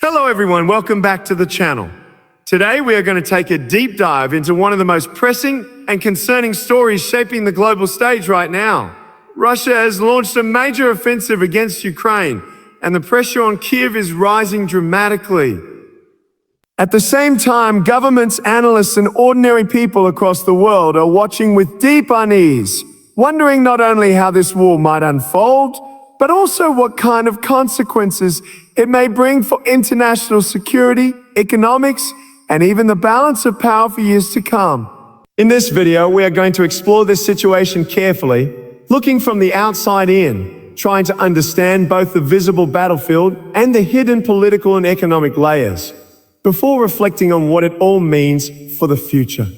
Hello everyone, welcome back to the channel. Today we are going to take a deep dive into one of the most pressing and concerning stories shaping the global stage right now. Russia has launched a major offensive against Ukraine, and the pressure on Kyiv is rising dramatically. At the same time, governments, analysts, and ordinary people across the world are watching with deep unease, wondering not only how this war might unfold, but also what kind of consequences it may bring for international security, economics, and even the balance of power for years to come. In this video, we are going to explore this situation carefully, looking from the outside in, trying to understand both the visible battlefield and the hidden political and economic layers, before reflecting on what it all means for the future.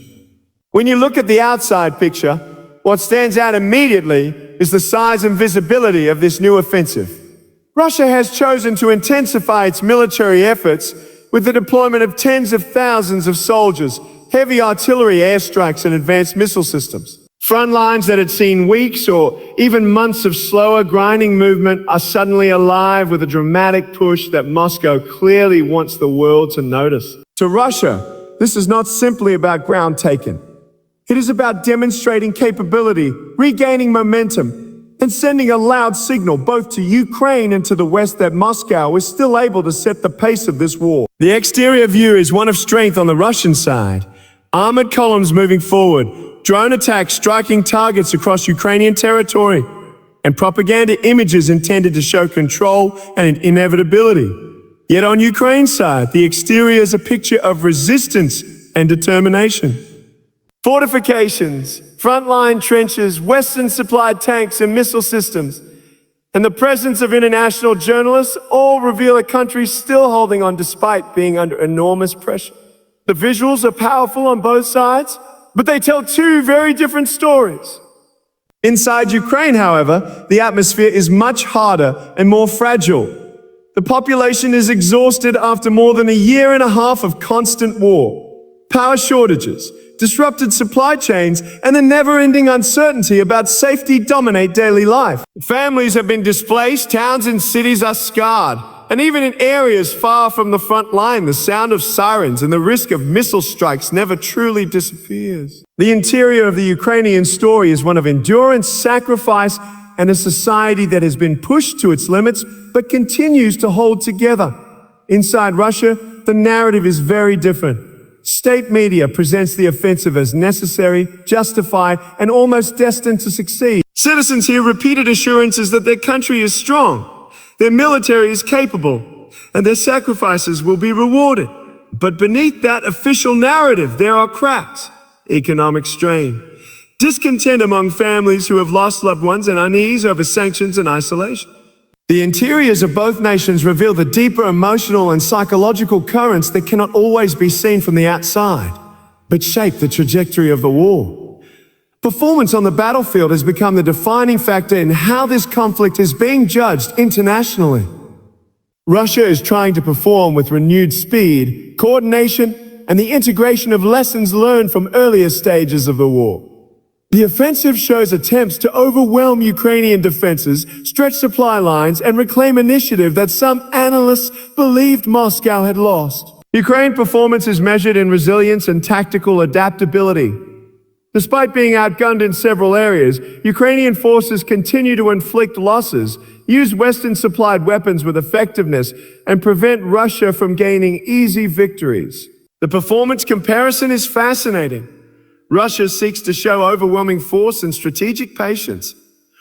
When you look at the outside picture, what stands out immediately is the size and visibility of this new offensive. Russia has chosen to intensify its military efforts with the deployment of tens of thousands of soldiers, heavy artillery airstrikes, and advanced missile systems. Front lines that had seen weeks or even months of slower, grinding movement are suddenly alive with a dramatic push that Moscow clearly wants the world to notice. To Russia, this is not simply about ground taken. It is about demonstrating capability, regaining momentum, and sending a loud signal both to Ukraine and to the West that Moscow is still able to set the pace of this war. The exterior view is one of strength on the Russian side. Armored columns moving forward, drone attacks striking targets across Ukrainian territory, and propaganda images intended to show control and inevitability. Yet on Ukraine's side, the exterior is a picture of resistance and determination. Fortifications, frontline trenches, Western-supplied tanks and missile systems, and the presence of international journalists all reveal a country still holding on despite being under enormous pressure. The visuals are powerful on both sides, but they tell two very different stories. Inside Ukraine, however, the atmosphere is much harder and more fragile. The population is exhausted after more than a year and a half of constant war. Power shortages, disrupted supply chains, and the never-ending uncertainty about safety dominate daily life. Families have been displaced, towns and cities are scarred, and even in areas far from the front line, the sound of sirens and the risk of missile strikes never truly disappears. The interior of the Ukrainian story is one of endurance, sacrifice, and a society that has been pushed to its limits but continues to hold together. Inside Russia, the narrative is very different. State media presents the offensive as necessary, justified, and almost destined to succeed. Citizens hear repeated assurances that their country is strong, their military is capable, and their sacrifices will be rewarded. But beneath that official narrative, there are cracks, economic strain, discontent among families who have lost loved ones, and unease over sanctions and isolation. The interiors of both nations reveal the deeper emotional and psychological currents that cannot always be seen from the outside, but shape the trajectory of the war. Performance on the battlefield has become the defining factor in how this conflict is being judged internationally. Russia is trying to perform with renewed speed, coordination, and the integration of lessons learned from earlier stages of the war. The offensive shows attempts to overwhelm Ukrainian defenses, stretch supply lines, and reclaim initiative that some analysts believed Moscow had lost. Ukraine's performance is measured in resilience and tactical adaptability. Despite being outgunned in several areas, Ukrainian forces continue to inflict losses, use Western-supplied weapons with effectiveness, and prevent Russia from gaining easy victories. The performance comparison is fascinating. Russia seeks to show overwhelming force and strategic patience,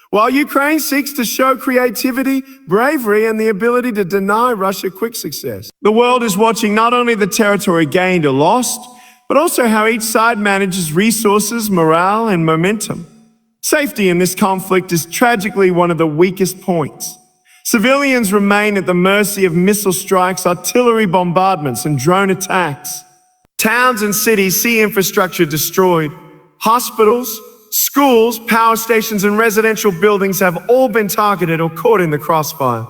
while Ukraine seeks to show creativity, bravery, and the ability to deny Russia quick success. The world is watching not only the territory gained or lost, but also how each side manages resources, morale, and momentum. Safety in this conflict is tragically one of the weakest points. Civilians remain at the mercy of missile strikes, artillery bombardments, and drone attacks. Towns and cities see infrastructure destroyed. Hospitals, schools, power stations, and residential buildings have all been targeted or caught in the crossfire.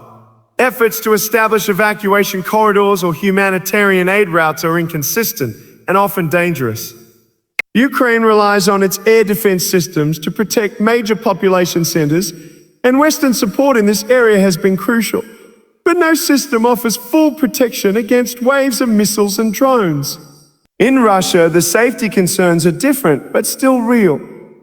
Efforts to establish evacuation corridors or humanitarian aid routes are inconsistent and often dangerous. Ukraine relies on its air defense systems to protect major population centers, and Western support in this area has been crucial. but no system offers full protection against waves of missiles and drones. In Russia, the safety concerns are different, but still real.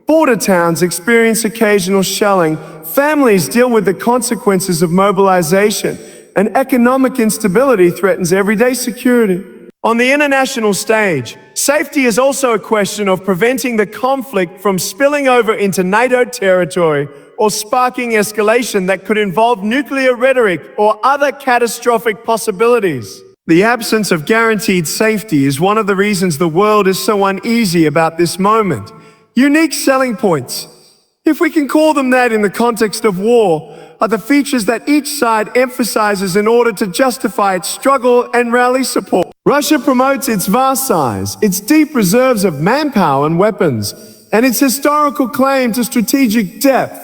Border towns experience occasional shelling, families deal with the consequences of mobilization, and economic instability threatens everyday security. On the international stage, safety is also a question of preventing the conflict from spilling over into NATO territory or sparking escalation that could involve nuclear rhetoric or other catastrophic possibilities. The absence of guaranteed safety is one of the reasons the world is so uneasy about this moment. Unique selling points, if we can call them that in the context of war, are the features that each side emphasizes in order to justify its struggle and rally support. Russia promotes its vast size, its deep reserves of manpower and weapons, and its historical claim to strategic depth.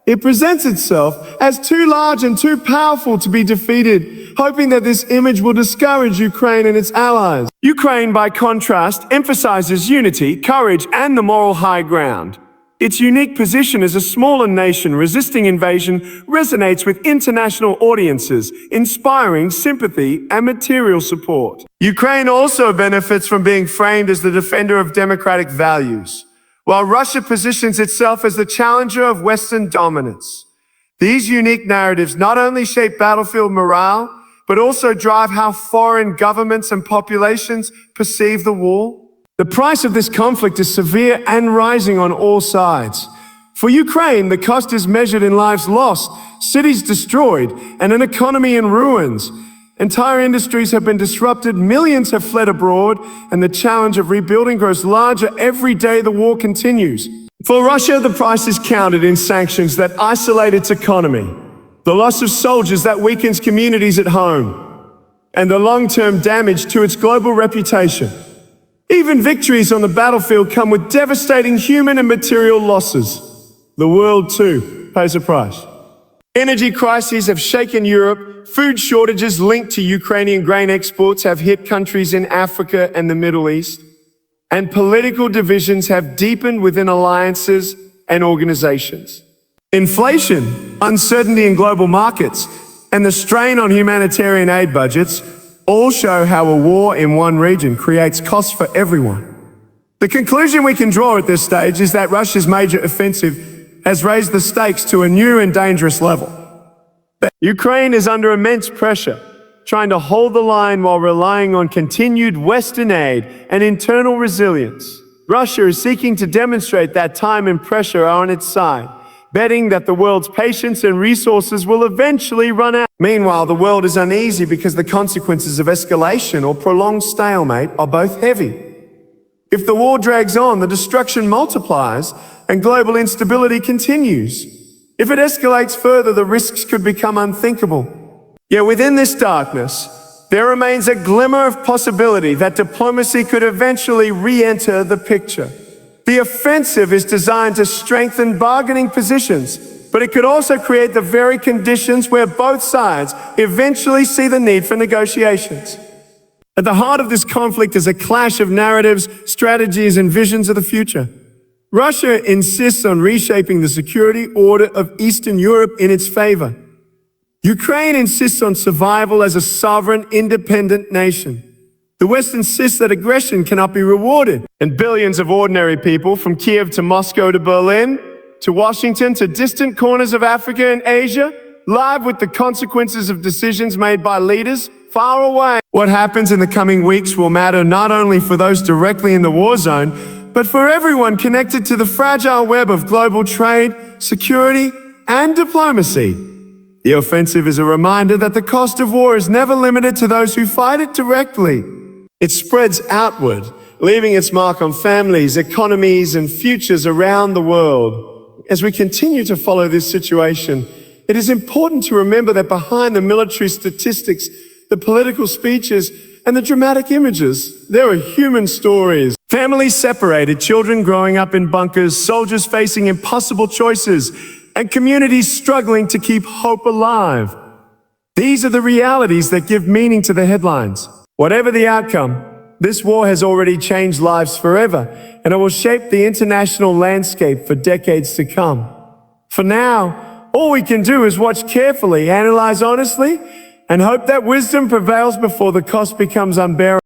It presents itself as too large and too powerful to be defeated, hoping that this image will discourage Ukraine and its allies. Ukraine, by contrast, emphasizes unity, courage, and the moral high ground. Its unique position as a smaller nation resisting invasion resonates with international audiences, inspiring sympathy and material support. Ukraine also benefits from being framed as the defender of democratic values, while Russia positions itself as the challenger of Western dominance. These unique narratives not only shape battlefield morale, but also drive how foreign governments and populations perceive the war. The price of this conflict is severe and rising on all sides. For Ukraine, the cost is measured in lives lost, cities destroyed, and an economy in ruins. Entire industries have been disrupted, millions have fled abroad, and the challenge of rebuilding grows larger every day the war continues. For Russia, the price is counted in sanctions that isolate its economy, the loss of soldiers that weakens communities at home, and the long-term damage to its global reputation. Even victories on the battlefield come with devastating human and material losses. The world, too, pays a price. Energy crises have shaken Europe. Food shortages linked to Ukrainian grain exports have hit countries in Africa and the Middle East. And political divisions have deepened within alliances and organizations. Inflation, uncertainty in global markets, and the strain on humanitarian aid budgets all show how a war in one region creates costs for everyone. The conclusion we can draw at this stage is that Russia's major offensive has raised the stakes to a new and dangerous level. Ukraine is under immense pressure, trying to hold the line while relying on continued Western aid and internal resilience. Russia is seeking to demonstrate that time and pressure are on its side, betting that the world's patience and resources will eventually run out. Meanwhile, the world is uneasy because the consequences of escalation or prolonged stalemate are both heavy. If the war drags on, the destruction multiplies and global instability continues. If it escalates further, the risks could become unthinkable. Yet within this darkness, there remains a glimmer of possibility that diplomacy could eventually re-enter the picture. The offensive is designed to strengthen bargaining positions, but it could also create the very conditions where both sides eventually see the need for negotiations. At the heart of this conflict is a clash of narratives, strategies, and visions of the future. Russia insists on reshaping the security order of Eastern Europe in its favor. Ukraine insists on survival as a sovereign, independent nation. The West insists that aggression cannot be rewarded, and billions of ordinary people, from Kyiv to Moscow to Berlin, to Washington to distant corners of Africa and Asia, live with the consequences of decisions made by leaders far away. What happens in the coming weeks will matter not only for those directly in the war zone, but for everyone connected to the fragile web of global trade, security, and diplomacy. The offensive is a reminder that the cost of war is never limited to those who fight it directly. It spreads outward, leaving its mark on families, economies, and futures around the world. As we continue to follow this situation, it is important to remember that behind the military statistics, the political speeches, and the dramatic images, there are human stories. Families separated, children growing up in bunkers, soldiers facing impossible choices, and communities struggling to keep hope alive. These are the realities that give meaning to the headlines. Whatever the outcome, this war has already changed lives forever, and it will shape the international landscape for decades to come. For now, all we can do is watch carefully, analyze honestly, and hope that wisdom prevails before the cost becomes unbearable.